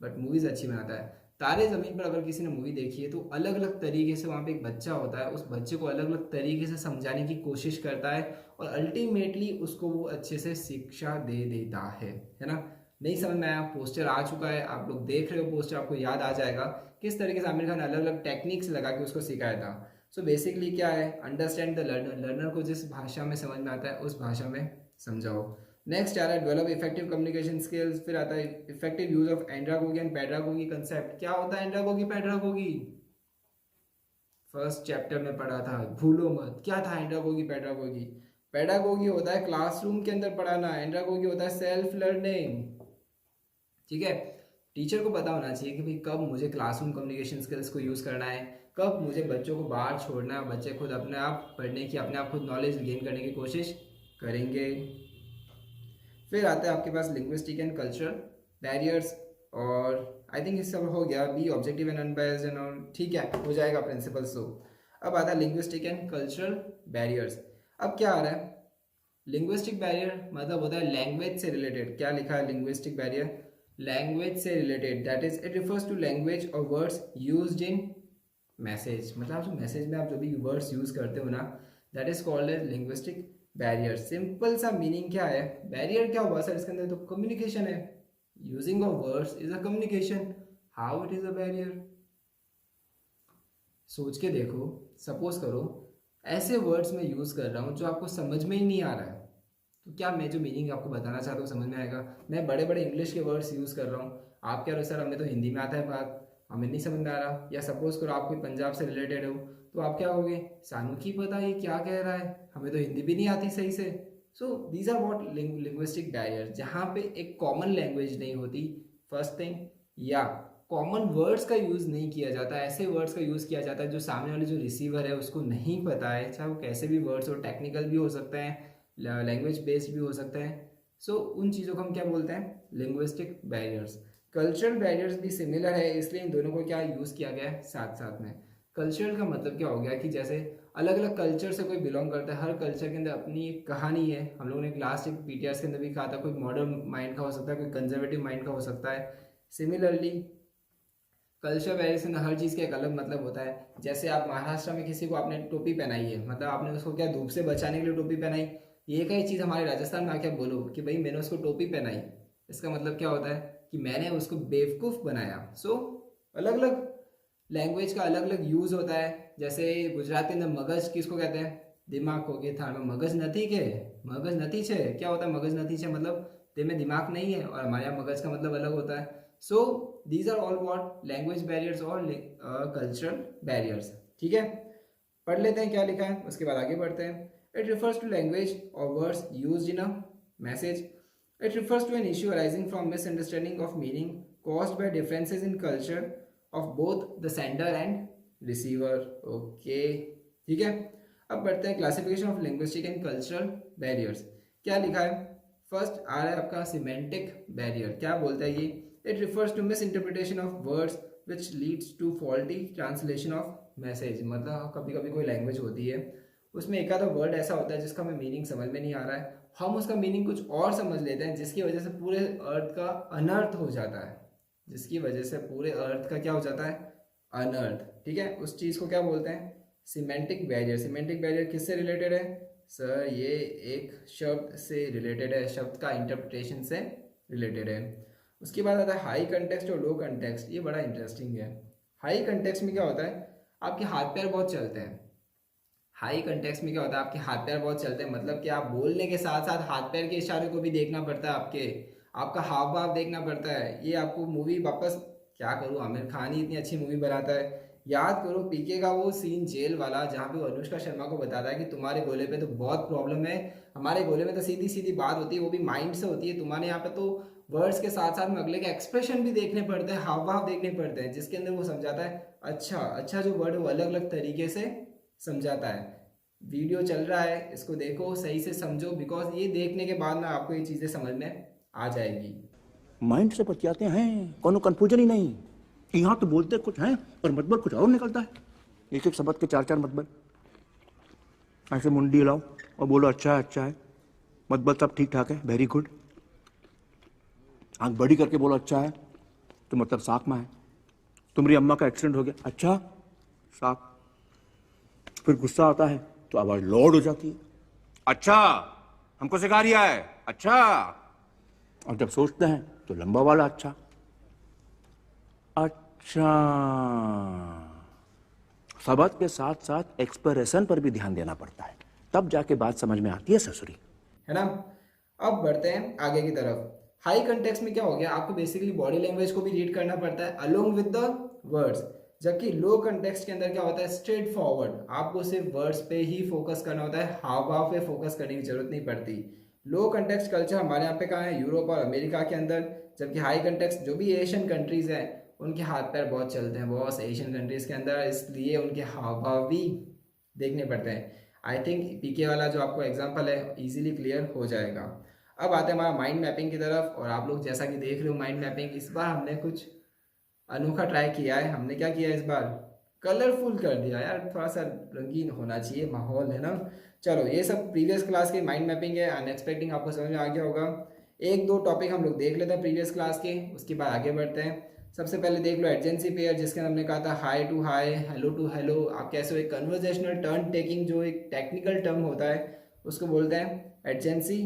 बट मूवीज़ अच्छी बनाता है। तारे ज़मीन पर अगर किसी ने मूवी देखी है तो अलग अलग तरीके से वहाँ पे एक बच्चा होता है, उस बच्चे को अलग अलग तरीके से समझाने की कोशिश करता है और अल्टीमेटली उसको वो अच्छे से शिक्षा दे देता है ना। नहीं समझ में आया, पोस्टर आ चुका है, आप लोग देख रहे हो पोस्टर, आपको याद आ जाएगा किस तरीके से आमिर खान अलग अलग टेक्निक्स लगा के उसको सिखाया था। सो बेसिकली क्या है, अंडरस्टैंड द लर्नर, लर्नर को जिस भाषा में समझ में आता है उस भाषा में समझाओ। नेक्स्ट आ रहा है डेवलप इफेक्टिव कम्युनिकेशन स्किल्स, फिर आता है effective use of andragogy and pedagogy concept. क्या होता है एंड्रागोगी पैड्रागोगी? फर्स्ट चैप्टर में पढ़ा था, भूलो मत। क्या था एंड्रागोगी पैड्रागोगी? पैडागोगी होता है क्लासरूम के अंदर पढ़ाना, एंड्रागोगी होता है सेल्फ लर्निंग। ठीक है, टीचर को पता होना चाहिए कि भाई कब मुझे क्लासरूम कम्युनिकेशन स्किल्स को यूज़ करना है, कब मुझे बच्चों को बाहर छोड़ना है, बच्चे खुद अपने आप पढ़ने की, अपने आप खुद नॉलेज गेन करने की कोशिश करेंगे। फिर आता है आपके पास लिंग्विस्टिक एंड कल्चरल बैरियर्स, और आई थिंक इस सब हो गया, B objective and unbiased and all, ठीक है, हो जाएगा प्रिंसिपल्स। तो अब आता है लिंग्विस्टिक एंड कल्चरल बैरियर्स। अब क्या आ रहा है, लिंग्विस्टिक बैरियर मतलब होता है लैंग्वेज से रिलेटेड। क्या लिखा है लिंग्विस्टिक बैरियर? लैंग्वेज से related, that is it refers to language और वर्ड्स यूज्ड इन मैसेज। मतलब आप जो मैसेज में आप जो भी वर्ड्स यूज करते हो ना, that is called as linguistic barrier. Simple सा मीनिंग क्या है, बैरियर क्या हुआ सर इसके अंदर? तो कम्युनिकेशन है, using of words is a communication, how it is a barrier? सोच के देखो, सपोज करो ऐसे वर्ड्स मैं यूज कर रहा हूँ जो आपको समझ में ही नहीं आ रहा है, तो क्या मैं जो मीनिंग आपको बताना चाहता हूँ समझ में आएगा? मैं बड़े बड़े इंग्लिश के वर्ड्स यूज़ कर रहा हूँ, आप कह रहे हो सर हमें तो हिंदी में आता है बात, हमें नहीं समझ में आ रहा। या सपोज करो आप कोई पंजाब से रिलेटेड हो, तो आप क्या कहोगे, सानू की पता ये क्या कह रहा है, हमें तो हिंदी भी नहीं आती सही से। So these are what linguistic barrier, जहाँ पे एक कॉमन लैंग्वेज नहीं होती फर्स्ट थिंग, या कॉमन वर्ड्स का यूज़ नहीं किया जाता, ऐसे वर्ड्स का यूज़ किया जाता है जो सामने वाले जो रिसीवर है उसको नहीं पता है, चाहे वो कैसे भी वर्ड्स हो, टेक्निकल भी हो सकते हैं, लैंग्वेज बेस्ड भी हो सकते हैं। सो उन चीज़ों को हम क्या बोलते हैं, लिंग्विस्टिक बैरियर्स। कल्चरल बैरियर्स भी सिमिलर है, इसलिए इन दोनों को क्या यूज़ किया गया है साथ साथ में। कल्चरल का मतलब क्या हो गया कि जैसे अलग अलग कल्चर से कोई बिलोंग करता है, हर कल्चर के अंदर अपनी एक कहानी है। हम लोगों ने लास्ट एक पीटीआर के अंदर भी कहा था, कोई मॉडर्न माइंड का हो सकता है, कोई कंजर्वेटिव माइंड का हो सकता है। सिमिलरली कल्चर वेरिएशन, हर चीज़ का एक अलग मतलब होता है। जैसे आप महाराष्ट्र में किसी को आपने टोपी पहनाई है, मतलब आपने उसको क्या धूप से बचाने के लिए टोपी पहनाई, ये कई चीज़ हमारे राजस्थान में आके बोलो कि भाई मैंने उसको टोपी पहनाई, इसका मतलब क्या होता है कि मैंने उसको बेवकूफ़ बनाया। सो अलग अलग लैंग्वेज का अलग अलग यूज़ होता है। जैसे गुजराती में मगज किसको कहते हैं, दिमाग को, के थान में मगज नथी के, मगज नथी छे, क्या होता है मगज नथी छे, मतलब ते में दिमाग नहीं है, और हमारे यहाँ मगज का मतलब अलग होता है। So these are all what language barriers और कल्चरल बैरियर्स। ठीक है, पढ़ लेते हैं क्या लिखा है, उसके बाद आगे बढ़ते हैं। इट रिफर्स टू लैंग्वेज और words used in a message. It refers to an issue arising from misunderstanding of meaning caused by differences in culture of both the sender and receiver. Okay, ठीक है, अब बढ़ते हैं classification of linguistic and cultural barriers. क्या लिखा है, first आ रहा है आपका सिमेंटिक बैरियर। क्या बोलता है ये, it refers to misinterpretation of words which leads to faulty translation of message. मतलब कभी कभी कोई लैंग्वेज होती है, उसमें एक आधा वर्ड ऐसा होता है जिसका हमें मीनिंग समझ में नहीं आ रहा है, हम उसका मीनिंग कुछ और समझ लेते हैं, जिसकी वजह से पूरे अर्थ का अनर्थ हो जाता है, जिसकी वजह से पूरे अर्थ का क्या हो जाता है, अनर्थ। ठीक है, उस चीज़ को क्या बोलते हैं, सिमेंटिक बैरियर। सिमेंटिक बैरियर किससे रिलेटेड है सर, ये एक शब्द से रिलेटेड है, शब्द का इंटरप्रिटेशन से रिलेटेड है। उसके बाद आता है हाई कंटेक्स्ट और लो कंटेक्स्ट। ये बड़ा इंटरेस्टिंग है। हाई कंटेक्स्ट में क्या होता है, आपके हाथ पैर बहुत चलते हैं। हाई कंटेक्स्ट में क्या होता है, आपके हाथ पैर बहुत चलते हैं, मतलब कि आप बोलने के साथ साथ हाथ पैर के इशारे को भी देखना पड़ता है, आपका हाव भाव देखना पड़ता है। ये आपको मूवी वापस, क्या करूँ, आमिर खान ही इतनी अच्छी मूवी बनाता है। याद करो पीके का वो सीन जेल वाला, जहाँ पे अनुष्का शर्मा को बताता है कि तुम्हारे गोले पे तो बहुत प्रॉब्लम है, हमारे गोले में तो सीधी सीधी बात होती है, वो भी माइंड से होती है, तुम्हारे यहाँ पे तो वर्ड्स के साथ साथ में अगले के एक्सप्रेशन भी देखने पड़ते हैं, हाव भाव देखने पड़ते हैं, जिसके अंदर वो समझाता है अच्छा अच्छा, जो वर्ड है वो अलग अलग तरीके से समझाता है। वीडियो चल रहा है, इसको देखो, सही से समझो, बिकॉज ये देखने के बाद ना आपको ये चीज़ें समझ में आ जाएगी। माइंड से बतियाते हैं, कोनो कंफ्यूजन ही नहीं। यहाँ तो बोलते कुछ हैं और मतलब कुछ और निकलता है। एक एक शब्द के 4-4 मतलब, ऐसे मुंडी हिलाओ और बोलो अच्छा है अच्छा है, मतलब सब ठीक ठाक है, वेरी गुड। आंख बड़ी करके बोलो अच्छा है तो मतलब साफ में है। तुम्हारी अम्मा का एक्सीडेंट हो गया, अच्छा साफ। फिर गुस्सा आता है तो आवाज लोड हो जाती है, अच्छा हमको सिखा रिया है, अच्छा। और जब सोचते हैं तो लंबा वाला अच्छा, अच्छा। शब्द के साथ साथ एक्सप्रेशन पर भी ध्यान देना पड़ता है, तब जाके बात समझ में आती है ससुरी। है ना। अब बढ़ते हैं आगे की तरफ। हाई कंटेक्स्ट में क्या हो गया, आपको बेसिकली बॉडी लैंग्वेज को भी रीड करना पड़ता है अलोंग विद द वर्ड्स। जबकि लो कंटेक्स्ट के अंदर क्या होता है, स्ट्रेट फॉरवर्ड, आपको सिर्फ वर्ड्स पे ही फोकस करना होता है, हाव भाव पे फोकस करने की जरूरत नहीं पड़ती। लो कंटेक्स्ट कल्चर हमारे यहाँ पे कहाँ है, यूरोप और अमेरिका के अंदर। जबकि हाई कंटेक्स्ट जो भी एशियन कंट्रीज हैं उनके हाथ पैर बहुत चलते हैं बॉस एशियन कंट्रीज के अंदर, इसलिए उनके हाव भाव भी देखने पड़ते हैं। आई थिंक पीके वाला जो आपको एग्जाम्पल है इजीली क्लियर हो जाएगा। अब आते हैं हमारा माइंड मैपिंग की तरफ, और आप लोग जैसा कि देख रहे हो माइंड मैपिंग इस बार हमने कुछ अनोखा ट्राई किया है। हमने क्या किया इस बार, कलरफुल कर दिया यार, थोड़ा सा रंगीन होना चाहिए माहौल, है ना। चलो ये सब प्रीवियस क्लास के माइंड मैपिंग है, अनएक्सपेक्टिंग आपको समझ में आ गया होगा। एक दो टॉपिक हम लोग देख लेते हैं प्रीवियस क्लास के, उसके बाद आगे बढ़ते हैं। सबसे पहले देख लो एडजेंसी पेयर, जिसके अंदर हमने कहा था hi to hi, hello to hello. आप कैसे हो, एक कन्वर्जेशनल टर्न टेकिंग जो एक टेक्निकल टर्म होता है उसको बोलते हैं एडजेंसी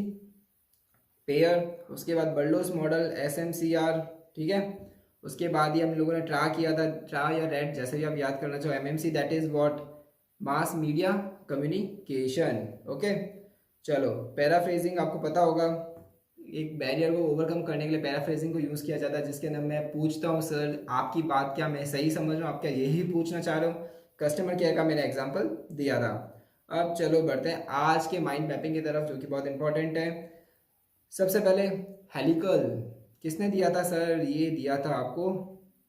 पेयर। उसके बाद बर्लोस मॉडल SMCR, ठीक है। उसके बाद ही हम लोगों ने ट्रा किया था, ट्रा या रेड जैसे भी आप याद करना चाहो, MMC that is what, mass media communication. Okay चलो, पैराफ्रेजिंग आपको पता होगा, एक बैरियर को ओवरकम करने के लिए पैराफ्रेजिंग को यूज़ किया जाता है, जिसके अंदर मैं पूछता हूँ सर आपकी बात क्या मैं सही समझ रहा हूँ, आप क्या यही पूछना चाह रहे हो। कस्टमर केयर का मैंने एग्जाम्पल दिया था। अब चलो बढ़ते हैं आज के माइंड मैपिंग की तरफ, जो कि बहुत इंपॉर्टेंट है। सबसे पहले हेलिकल किसने दिया था सर, ये दिया था आपको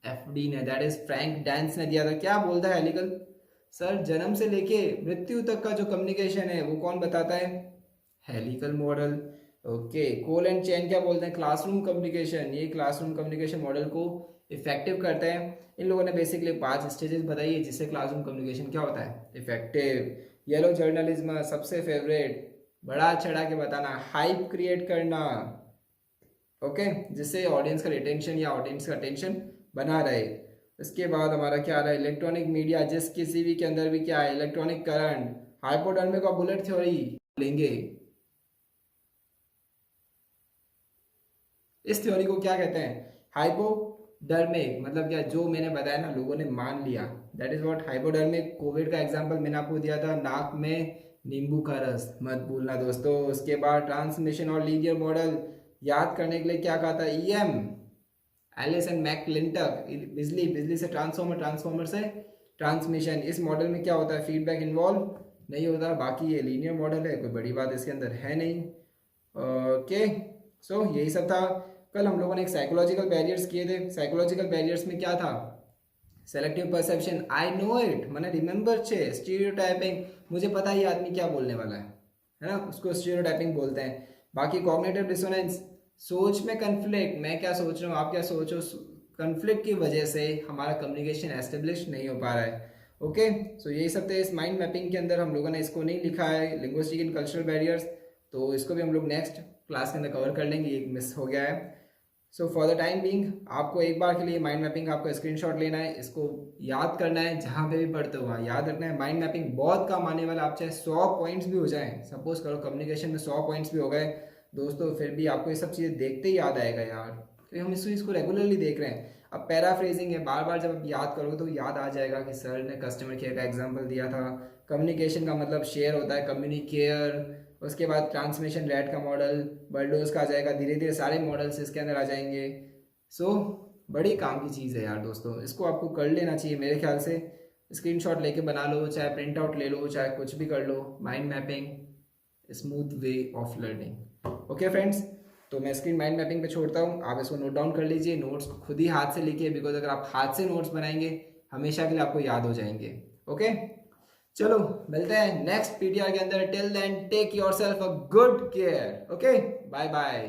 FD ने, दैट इज फ्रैंक डेंस ने दिया था। क्या बोलता है हेलिकल, सर जन्म से लेके मृत्यु तक का जो कम्युनिकेशन है वो कौन बताता है, helical model. Okay, Cole and Chen क्या बोलते हैं, क्लासरूम कम्युनिकेशन, ये क्लासरूम कम्युनिकेशन मॉडल को इफेक्टिव करते हैं। इन लोगों ने बेसिकली 5 स्टेजेस बताई है जिससे क्लासरूम कम्युनिकेशन क्या होता है, इफेक्टिव। येलो जर्नलिज्म सबसे फेवरेट, बड़ा चढ़ा के बताना, हाइप क्रिएट करना, ओके, जिससे ऑडियंस का रिटेंशन या ऑडियंस का टेंशन बना रहे। इसके बाद हमारा क्या आ रहा है, इलेक्ट्रॉनिक मीडिया, जिस किसी भी के अंदर भी क्या है, इलेक्ट्रॉनिक करंट, हाइपोडर्मिक और बुलेट थ्योरी लेंगे। इस थ्योरी को क्या कहते हैं, हाइपोडर्मिक, मतलब क्या, जो मैंने बताया ना लोगों ने मान लिया, that is what hypodermic. Covid का एग्जांपल मैंने आपको दिया था, नाक में नींबू का रस, मत भूलना दोस्तों। उसके बाद ट्रांसमिशन और लीनियर मॉडल याद करने के लिए क्या कहा था, EM, एलिस एंड मैकक्लिंटक, बिजली, बिजली से ट्रांसफॉर्मर, ट्रांसफॉर्मर से ट्रांसमिशन। इस मॉडल में क्या होता है, फीडबैक इन्वॉल्व नहीं होता। बाकी ये लीनियर मॉडल है, कोई बड़ी बात इसके अंदर है नहीं। ओके सो यही सब था। कल हम लोगों ने एक साइकोलॉजिकल बैरियर्स किए थे। साइकोलॉजिकल बैरियर्स में क्या था, selective perception, I know it, मैंने रिमेंबर छे, स्टीरियोटाइपिंग, मुझे पता ही आदमी क्या बोलने वाला है ना, उसको स्टीरियोटाइपिंग बोलते हैं। बाकी कॉग्निटिव डिसोनेंस, सोच में कन्फ्लिक्ट, मैं क्या सोच रहा हूँ आप क्या सोच रहे हो, कन्फ्लिक्ट की वजह से हमारा कम्युनिकेशन एस्टेब्लिश नहीं हो पा रहा है। ओके सो यही सब थे इस माइंड मैपिंग के अंदर। हम लोगों ने इसको नहीं लिखा है लिंग्विस्टिक एंड कल्चरल बैरियर्स, तो इसको भी हम लोग नेक्स्ट क्लास के अंदर कवर कर लेंगे, एक मिस हो गया है। So for the time being आपको एक बार के लिए माइंड मैपिंग आपको स्क्रीनशॉट लेना है, इसको याद करना है, जहाँ पे भी पढ़ते हो वहाँ याद रखना है। माइंड मैपिंग बहुत काम आने वाला, आप चाहे 100 पॉइंट्स भी हो जाएं, सपोज करो कम्युनिकेशन में 100 पॉइंट्स भी हो गए दोस्तों, फिर भी आपको ये सब चीज़ें देखते ही याद आएगा यार, क्योंकि हम इसको रेगुलरली देख रहे हैं। अब पैराफ्रेजिंग है, बार बार जब आप याद करोगे तो याद आ जाएगा कि सर ने कस्टमर केयर का एग्जाम्पल दिया था। कम्युनिकेशन का मतलब शेयर होता है, कम्युनिकेयर। उसके बाद ट्रांसमिशन रेट का मॉडल, बर्डोज का आ जाएगा, धीरे धीरे सारे मॉडल्स इसके अंदर आ जाएंगे। सो बड़ी काम की चीज़ है यार दोस्तों, इसको आपको कर लेना चाहिए मेरे ख्याल से। स्क्रीनशॉट लेके बना लो, चाहे प्रिंट आउट ले लो, चाहे कुछ भी कर लो। Mind mapping smooth way of learning. Okay friends, तो मैं स्क्रीन माइंड मैपिंग पे छोड़ता हूँ, आप इसको नोट डाउन कर लीजिए, नोट्स को खुद ही हाथ से लिखिए, बिकॉज अगर आप हाथ से नोट्स बनाएंगे हमेशा के लिए आपको याद हो जाएंगे। ओके चलो मिलते हैं नेक्स्ट PTR के अंदर। Till then take yourself a good care. Okay bye bye.